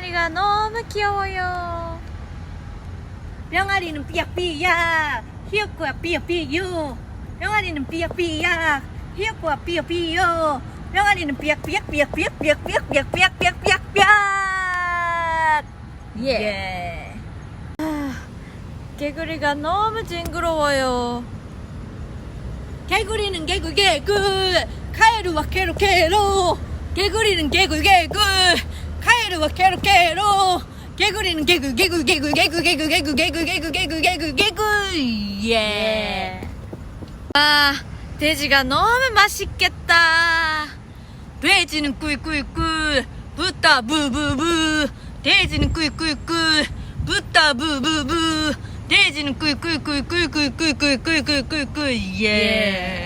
병아리가 너무 귀여워요. 병아리는 삐약삐약, 히읗구야 삐약삐요. 병아리는 삐약삐약, 히읗구야 삐약삐요. 병아리는 삐약삐약삐약삐약삐약삐약삐약삐약삐약삐약. 예. 개구리가 너무 징그러워요. 개구리는 개굴개굴, 카에루와 케로케로. 개구리는 개굴개굴, 카에루와 케로케로. 개구리는 개굴. 예. 아, 돼지가 너무 맛있겠다. 돼지는 꿀꿀꿀, 붓다 부부부. 돼지는 꿀꿀꿀, 붓다 부부부. 돼지는 꿀꿀꿀꿀꿀꿀꿀꿀꿀꿀. 예.